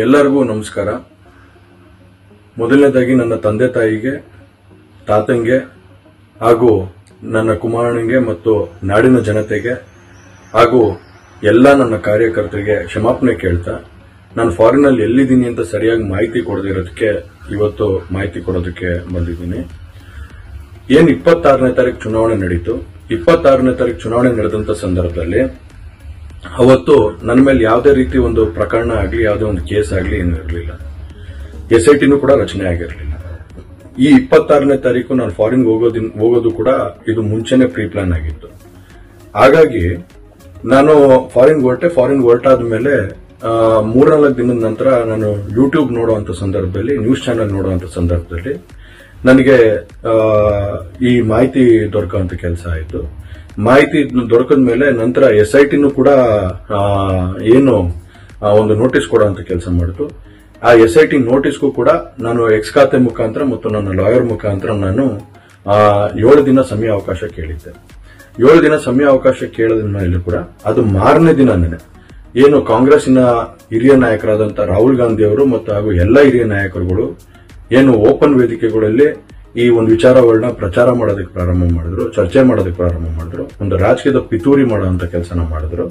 ಎಲ್ಲರಿಗೂ ನಮಸ್ಕಾರ. ಮೊದಲನೇದಾಗಿ ನನ್ನ ತಂದೆ ತಾಯಿಗೆ, ತಾತಂಗೆ ಹಾಗೂ ನನ್ನ ಕುಮಾರನಿಗೆ ಮತ್ತು ನಾಡಿನ ಜನತೆಗೆ ಹಾಗೂ ಎಲ್ಲ ನನ್ನ ಕಾರ್ಯಕರ್ತರಿಗೆ ಕ್ಷಮಾಪಣೆ ಕೇಳ್ತಾ, ನಾನು ಫಾರಿನ್ ಅಲ್ಲಿ ಎಲ್ಲಿದ್ದೀನಿ ಅಂತ ಸರಿಯಾಗಿ ಮಾಹಿತಿ ಕೊಡದಿರೋದಕ್ಕೆ ಇವತ್ತು ಮಾಹಿತಿ ಕೊಡೋದಕ್ಕೆ ಬಂದಿದ್ದೀನಿ. ಏನ್ 26ನೇ ತಾರೀಕು ಚುನಾವಣೆ ನಡೀತು. 26ನೇ ತಾರೀಕು ಚುನಾವಣೆ ನಡೆದಂತ ಸಂದರ್ಭದಲ್ಲಿ ಅವತ್ತು ನನ್ನ ಮೇಲೆ ಯಾವುದೇ ರೀತಿ ಒಂದು ಪ್ರಕರಣ ಆಗಲಿ, ಯಾವುದೇ ಒಂದು ಕೇಸ್ ಆಗಲಿ ಏನೂ ಇರಲಿಲ್ಲ. SITನೂ ಕೂಡ ರಚನೆ ಆಗಿರಲಿಲ್ಲ. ಈ 26ನೇ ತಾರೀಕು ನಾನು ಫಾರಿನ್ ಹೋಗೋದು ಕೂಡ ಇದು ಮುಂಚೆನೆ ಪ್ರೀ ಪ್ಲಾನ್ ಆಗಿತ್ತು. ಹಾಗಾಗಿ ನಾನು ಫಾರಿನ್ ಹೊರಟಾದ್ಮೇಲೆ 3-4 ದಿನದ ನಂತರ ನಾನು ಯೂಟ್ಯೂಬ್ ನೋಡುವಂತ ಸಂದರ್ಭದಲ್ಲಿ, ನ್ಯೂಸ್ ಚಾನೆಲ್ ನೋಡುವಂತ ಸಂದರ್ಭದಲ್ಲಿ ನನಗೆ ಈ ಮಾಹಿತಿ ದೊರಕುವಂತ ಕೆಲಸ ಆಯಿತು. ಮಾಹಿತಿ ದೊರಕದ ಮೇಲೆ ನಂತರ SITನೂ ಕೂಡ ಏನು ಒಂದು ನೋಟಿಸ್ ಕೊಡುವಂತ ಕೆಲಸ ಮಾಡಿತು. ಆ SIT ನೋಟಿಸ್ಗೂ ಕೂಡ ನಾನು ಎಕ್ಸ್ ಖಾತೆ ಮುಖಾಂತರ ಮತ್ತು ನನ್ನ ಲಾಯರ್ ಮುಖಾಂತರ ನಾನು 7 ದಿನ ಸಮಯ ಅವಕಾಶ ಕೇಳಿದ್ದೆ. 7 ದಿನ ಸಮಯ ಅವಕಾಶ ಕೇಳಿದ ಮೇಲೆ ಕೂಡ ಅದು ಮಾರನೇ ದಿನನೇ ಏನು ಕಾಂಗ್ರೆಸ್ಸಿನ ಹಿರಿಯ ನಾಯಕರಾದಂಥ ರಾಹುಲ್ ಗಾಂಧಿ ಅವರು ಮತ್ತು ಹಾಗೂ ಎಲ್ಲ ಹಿರಿಯ ನಾಯಕರುಗಳು ಏನು ಓಪನ್ ವೇದಿಕೆಗಳಲ್ಲಿ ಈ ಒಂದು ವಿಚಾರಗಳನ್ನ ಪ್ರಚಾರ ಮಾಡೋದಕ್ಕೆ ಪ್ರಾರಂಭ ಮಾಡಿದ್ರು, ಚರ್ಚೆ ಮಾಡೋದಕ್ಕೆ ಪ್ರಾರಂಭ ಮಾಡಿದ್ರು, ಒಂದು ರಾಜಕೀಯದ ಪಿತೂರಿ ಮಾಡುವಂತ ಕೆಲಸನ ಮಾಡಿದ್ರು.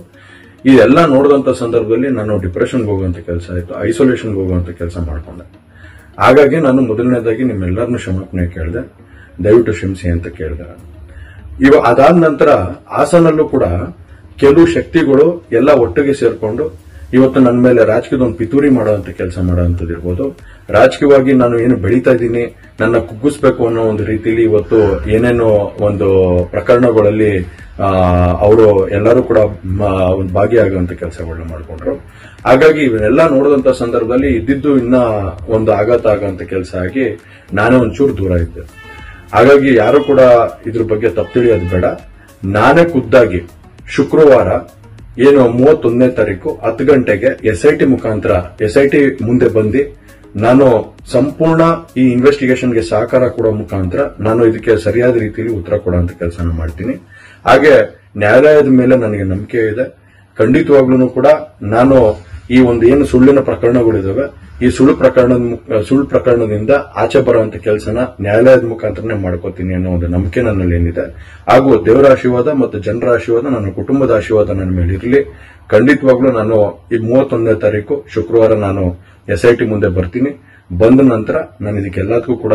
ಇದೆಲ್ಲ ನೋಡಿದಂತ ಸಂದರ್ಭದಲ್ಲಿ ನಾನು ಡಿಪ್ರೆಷನ್ಗೆ ಹೋಗುವಂತ ಕೆಲಸ ಆಯಿತು, ಐಸೋಲೇಷನ್ಗೆ ಹೋಗುವಂತ ಕೆಲಸ ಮಾಡ್ಕೊಂಡೆ. ಹಾಗಾಗಿ ನಾನು ಮೊದಲನೇದಾಗಿ ನಿಮ್ಮೆಲ್ಲರನ್ನೂ ಕ್ಷಮಾಪಣೆ ಕೇಳಿದೆ, ದಯವಿಟ್ಟು ಕ್ಷಮಿಸಿ ಅಂತ ಕೇಳಿದೆ. ಅದಾದ ನಂತರ ಹಾಸನಲ್ಲೂ ಕೂಡ ಕೆಲವು ಶಕ್ತಿಗಳು ಎಲ್ಲ ಒಟ್ಟಿಗೆ ಸೇರ್ಕೊಂಡು ಇವತ್ತು ನನ್ನ ಮೇಲೆ ರಾಜಕೀಯದ ಒಂದು ಪಿತೂರಿ ಮಾಡುವಂತ ಕೆಲಸ ಮಾಡುವಂತದಿರ್ಬೋದು, ರಾಜಕೀಯವಾಗಿ ನಾನು ಏನು ಬೆಳೀತಾ ಇದ್ದೀನಿ, ನನ್ನ ಕುಗ್ಗಿಸ್ಬೇಕು ಅನ್ನೋ ಒಂದು ರೀತಿಯಲ್ಲಿ ಇವತ್ತು ಏನೇನೋ ಒಂದು ಪ್ರಕರಣಗಳಲ್ಲಿ ಅವರು ಎಲ್ಲರೂ ಕೂಡ ಒಂದು ಭಾಗಿಯಾಗುವಂತ ಕೆಲಸಗಳನ್ನ ಮಾಡಿಕೊಂಡ್ರು. ಹಾಗಾಗಿ ಇವನ್ನೆಲ್ಲ ನೋಡಿದಂತ ಸಂದರ್ಭದಲ್ಲಿ ಇದ್ದಿದ್ದು ಇನ್ನ ಒಂದು ಆಘಾತ ಆಗುವಂತ ಕೆಲಸ ಆಗಿ ನಾನೇ ಒಂಚೂರು ದೂರ ಇದ್ದೆ. ಹಾಗಾಗಿ ಯಾರು ಕೂಡ ಇದ್ರ ಬಗ್ಗೆ ತಪ್ಪು ತಿಳಿಯೋದು ಬೇಡ. ನಾನೇ ಖುದ್ದಾಗಿ ಶುಕ್ರವಾರ ಏನು 31ನೇ ತಾರೀಕು 10 ಗಂಟೆಗೆ SIT ಮುಖಾಂತರ SIT ಮುಂದೆ ಬಂದು ನಾನು ಸಂಪೂರ್ಣ ಈ ಇನ್ವೆಸ್ಟಿಗೇಷನ್ಗೆ ಸಹಕಾರ ಕೊಡೋ ಮುಖಾಂತರ ನಾನು ಇದಕ್ಕೆ ಸರಿಯಾದ ರೀತಿಯಲ್ಲಿ ಉತ್ತರ ಕೊಡುವಂತ ಕೆಲಸನ ಮಾಡ್ತೀನಿ. ಹಾಗೆ ನ್ಯಾಯಾಲಯದ ಮೇಲೆ ನನಗೆ ನಂಬಿಕೆ ಇದೆ. ಖಂಡಿತವಾಗ್ಲೂ ಕೂಡ ನಾನು ಈ ಒಂದು ಏನು ಸುಳ್ಳಿನ ಪ್ರಕರಣಗಳಿದಾವೆ, ಈ ಸುಳ್ಳು ಪ್ರಕರಣದಿಂದ ಆಚೆ ಬರುವಂತ ಕೆಲಸನ ನ್ಯಾಯಾಲಯದ ಮುಖಾಂತರನೇ ಮಾಡ್ಕೋತೀನಿ ಅನ್ನೋ ಒಂದು ನಂಬಿಕೆ ನನ್ನಲ್ಲಿ ಏನಿದೆ. ಹಾಗೂ ದೇವರ ಆಶೀರ್ವಾದ ಮತ್ತು ಜನರ ಆಶೀರ್ವಾದ, ನನ್ನ ಕುಟುಂಬದ ಆಶೀರ್ವಾದ ನನ್ನ ಮೇಲೆ ಇರಲಿ. ಖಂಡಿತವಾಗ್ಲೂ ನಾನು ಈ 31ನೇ ತಾರೀಕು ಶುಕ್ರವಾರ ನಾನು SIT ಮುಂದೆ ಬರ್ತೀನಿ. ಬಂದ ನಂತರ ನಾನು ಇದಕ್ಕೆಲ್ಲದಕ್ಕೂ ಕೂಡ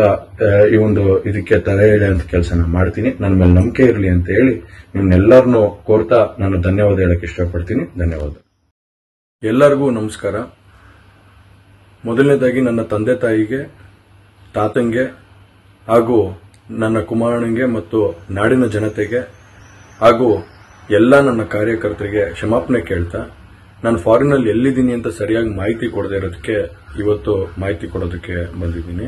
ಈ ಒಂದು ಇದಕ್ಕೆ ತಲೆ ಎಳೆಯುವಂತ ಕೆಲಸನ ಮಾಡ್ತೀನಿ. ನನ್ನ ಮೇಲೆ ನಂಬಿಕೆ ಇರಲಿ ಅಂತ ಹೇಳಿ ನಿಮ್ನೆಲ್ಲರನ್ನೂ ಕೋರ್ತಾ ನಾನು ಧನ್ಯವಾದ ಹೇಳಕ್ಕೆ ಇಷ್ಟಪಡ್ತೀನಿ. ಧನ್ಯವಾದ. ಎಲ್ಲರಿಗೂ ನಮಸ್ಕಾರ. ಮೊದಲನೇದಾಗಿ ನನ್ನ ತಂದೆ ತಾಯಿಗೆ, ತಾತಂಗೆ ಹಾಗೂ ನನ್ನ ಕುಮಾರನಿಗೆ ಮತ್ತು ನಾಡಿನ ಜನತೆಗೆ ಹಾಗೂ ಎಲ್ಲ ನನ್ನ ಕಾರ್ಯಕರ್ತರಿಗೆ ಕ್ಷಮಾಪಣೆ ಕೇಳ್ತಾ, ನಾನು ಫಾರಿನ್ ಅಲ್ಲಿ ಎಲ್ಲಿದ್ದೀನಿ ಅಂತ ಸರಿಯಾಗಿ ಮಾಹಿತಿ ಕೊಡದೇ ಇರೋದಕ್ಕೆ ಇವತ್ತು ಮಾಹಿತಿ ಕೊಡೋದಕ್ಕೆ ಬಂದಿದ್ದೀನಿ.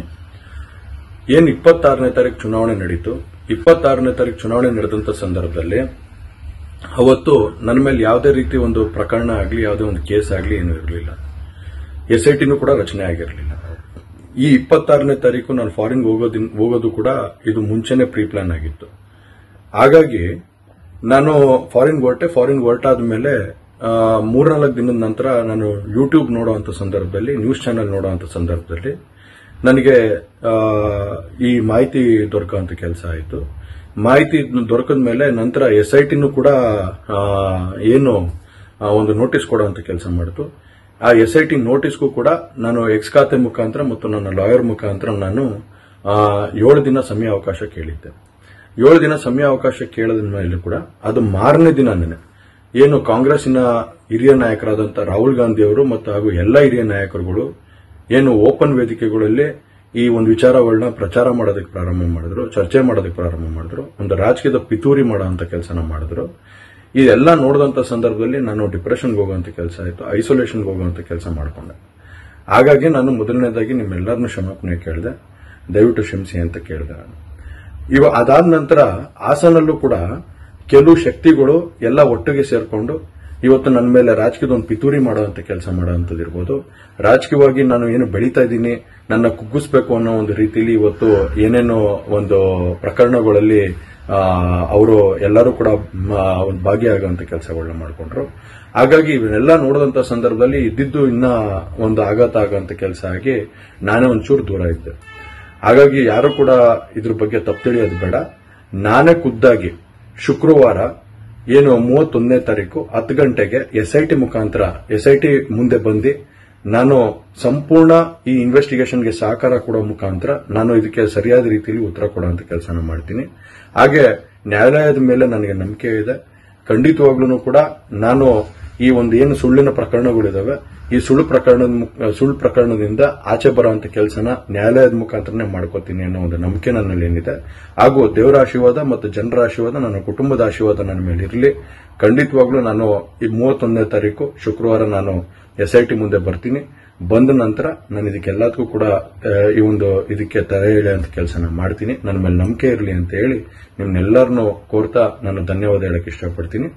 ಏನ್ 26ನೇ ತಾರೀಕು ಚುನಾವಣೆ ನಡೀತು. 26ನೇ ತಾರೀಕು ಚುನಾವಣೆ ನಡೆದಂತ ಸಂದರ್ಭದಲ್ಲಿ ಅವತ್ತು ನನ್ನ ಮೇಲೆ ಯಾವುದೇ ರೀತಿ ಒಂದು ಪ್ರಕರಣ ಆಗಲಿ, ಯಾವುದೇ ಒಂದು ಕೇಸ್ ಆಗಲಿ ಏನೂ ಇರಲಿಲ್ಲ. SITನೂ ಕೂಡ ರಚನೆ ಆಗಿರಲಿಲ್ಲ. ಈ 26ನೇ ತಾರೀಕು ನಾನು ಫಾರಿನ್ ಹೋಗೋದು ಕೂಡ ಇದು ಮುಂಚೆನೆ ಪ್ರೀ ಪ್ಲಾನ್ ಆಗಿತ್ತು. ಹಾಗಾಗಿ ನಾನು ಫಾರಿನ್ ಹೊರಟಾದ್ಮೇಲೆ 3-4 ದಿನದ ನಂತರ ನಾನು ಯೂಟ್ಯೂಬ್ ನೋಡುವಂತ ಸಂದರ್ಭದಲ್ಲಿ, ನ್ಯೂಸ್ ಚಾನೆಲ್ ನೋಡುವಂತ ಸಂದರ್ಭದಲ್ಲಿ ನನಗೆ ಈ ಮಾಹಿತಿ ದೊರಕುವಂತ ಕೆಲಸ ಆಯಿತು. ಮಾಹಿತಿ ದೊರಕದ ಮೇಲೆ ನಂತರ SITನೂ ಕೂಡ ಏನು ಒಂದು ನೋಟಿಸ್ ಕೊಡುವಂತ ಕೆಲಸ ಮಾಡಿತು. ಆ SIT ನೋಟಿಸ್ಗೂ ಕೂಡ ನಾನು ಎಕ್ಸ್ ಖಾತೆ ಮುಖಾಂತರ ಮತ್ತು ನನ್ನ ಲಾಯರ್ ಮುಖಾಂತರ ನಾನು 7 ದಿನ ಸಮಯ ಅವಕಾಶ ಕೇಳಿದ್ದೆ. 7 ದಿನ ಸಮಯ ಅವಕಾಶ ಕೇಳಿದ ಮೇಲೆ ಕೂಡ ಅದು ಮಾರನೇ ದಿನನೇ ಏನು ಕಾಂಗ್ರೆಸ್ಸಿನ ಹಿರಿಯ ನಾಯಕರಾದಂಥ ರಾಹುಲ್ ಗಾಂಧಿ ಅವರು ಮತ್ತು ಹಾಗೂ ಎಲ್ಲ ಹಿರಿಯ ನಾಯಕರುಗಳು ಏನು ಓಪನ್ ವೇದಿಕೆಗಳಲ್ಲಿ ಈ ಒಂದು ವಿಚಾರಗಳನ್ನ ಪ್ರಚಾರ ಮಾಡೋದಕ್ಕೆ ಪ್ರಾರಂಭ ಮಾಡಿದ್ರು, ಚರ್ಚೆ ಮಾಡೋದಕ್ಕೆ ಪ್ರಾರಂಭ ಮಾಡಿದ್ರು, ಒಂದು ರಾಜಕೀಯದ ಪಿತೂರಿ ಮಾಡುವಂತ ಕೆಲಸನ ಮಾಡಿದ್ರು. ಇದೆಲ್ಲ ನೋಡಿದಂತ ಸಂದರ್ಭದಲ್ಲಿ ನಾನು ಡಿಪ್ರೆಷನ್ಗೆ ಹೋಗುವಂತ ಕೆಲಸ ಆಯಿತು, ಐಸೋಲೇಷನ್ಗೆ ಹೋಗುವಂತ ಕೆಲಸ ಮಾಡ್ಕೊಂಡೆ. ಹಾಗಾಗಿ ನಾನು ಮೊದಲನೇದಾಗಿ ನಿಮ್ಮೆಲ್ಲರನ್ನೂ ಕ್ಷಮಾಪಣೆ ಕೇಳಿದೆ, ದಯವಿಟ್ಟು ಕ್ಷಮಿಸಿ ಅಂತ ಕೇಳಿದೆ. ಅದಾದ ನಂತರ ಹಾಸನಲ್ಲೂ ಕೂಡ ಕೆಲವು ಶಕ್ತಿಗಳು ಎಲ್ಲ ಒಟ್ಟಿಗೆ ಸೇರ್ಕೊಂಡು ಇವತ್ತು ನನ್ನ ಮೇಲೆ ರಾಜಕೀಯದ ಒಂದು ಪಿತೂರಿ ಮಾಡುವಂತ ಕೆಲಸ ಮಾಡುವಂತದಿರ್ಬೋದು, ರಾಜಕೀಯವಾಗಿ ನಾನು ಏನು ಬೆಳೀತಾ ಇದ್ದೀನಿ, ನನ್ನ ಕುಗ್ಗಿಸ್ಬೇಕು ಅನ್ನೋ ಒಂದು ರೀತಿಯಲ್ಲಿ ಇವತ್ತು ಏನೇನೋ ಒಂದು ಪ್ರಕರಣಗಳಲ್ಲಿ ಅವರು ಎಲ್ಲರೂ ಕೂಡ ಒಂದು ಭಾಗಿಯಾಗುವಂತ ಕೆಲಸಗಳನ್ನ ಮಾಡಿಕೊಂಡ್ರು. ಹಾಗಾಗಿ ಇವನ್ನೆಲ್ಲ ನೋಡಿದಂತ ಸಂದರ್ಭದಲ್ಲಿ ಇದ್ದಿದ್ದು ಇನ್ನ ಒಂದು ಆಘಾತ ಆಗುವಂತ ಕೆಲಸ ಆಗಿ ನಾನೇ ಒಂಚೂರು ದೂರ ಇದ್ದೆ. ಹಾಗಾಗಿ ಯಾರು ಕೂಡ ಇದ್ರ ಬಗ್ಗೆ ತಪ್ಪು ತಿಳಿಯೋದು ಬೇಡ. ನಾನೇ ಖುದ್ದಾಗಿ ಶುಕ್ರವಾರ ಏನು 31ನೇ ತಾರೀಕು 10 ಗಂಟೆಗೆ SIT ಮುಖಾಂತರ SIT ಮುಂದೆ ಬಂದು ನಾನು ಸಂಪೂರ್ಣ ಈ ಇನ್ವೆಸ್ಟಿಗೇಷನ್ಗೆ ಸಹಕಾರ ಕೊಡೋ ಮುಖಾಂತರ ನಾನು ಇದಕ್ಕೆ ಸರಿಯಾದ ರೀತಿಯಲ್ಲಿ ಉತ್ತರ ಕೊಡುವಂತ ಕೆಲಸನ ಮಾಡ್ತೀನಿ. ಹಾಗೆ ನ್ಯಾಯಾಲಯದ ಮೇಲೆ ನನಗೆ ನಂಬಿಕೆ ಇದೆ. ಖಂಡಿತವಾಗ್ಲೂ ಕೂಡ ನಾನು ಈ ಒಂದು ಏನು ಸುಳ್ಳಿನ ಪ್ರಕರಣಗಳಿದಾವೆ, ಈ ಸುಳ್ಳು ಪ್ರಕರಣದಿಂದ ಆಚೆ ಬರುವಂತ ಕೆಲಸನ ನ್ಯಾಯಾಲಯದ ಮುಖಾಂತರನೇ ಮಾಡ್ಕೋತೀನಿ ಅನ್ನೋ ಒಂದು ನಂಬಿಕೆ ನನ್ನಲ್ಲಿ ಏನಿದೆ. ಹಾಗೂ ದೇವರ ಆಶೀರ್ವಾದ ಮತ್ತು ಜನರ ಆಶೀರ್ವಾದ, ನನ್ನ ಕುಟುಂಬದ ಆಶೀರ್ವಾದ ನನ್ನ ಮೇಲೆ ಇರಲಿ. ಖಂಡಿತವಾಗ್ಲೂ ನಾನು ಈ 31ನೇ ತಾರೀಕು ಶುಕ್ರವಾರ ನಾನು SIT ಮುಂದೆ ಬರ್ತೀನಿ. ಬಂದ ನಂತರ ನಾನು ಇದಕ್ಕೆಲ್ಲದಕ್ಕೂ ಕೂಡ ಈ ಒಂದು ಇದಕ್ಕೆ ತಡೆ ಎಳೆಯುವಂತ ಕೆಲಸನ ಮಾಡ್ತೀನಿ. ನನ್ನ ಮೇಲೆ ನಂಬಿಕೆ ಇರಲಿ ಅಂತ ಹೇಳಿ ನಿಮ್ನೆಲ್ಲರನ್ನೂ ಕೋರ್ತಾ ನಾನು ಧನ್ಯವಾದ ಹೇಳಕ್ಕೆ ಇಷ್ಟಪಡ್ತೀನಿ.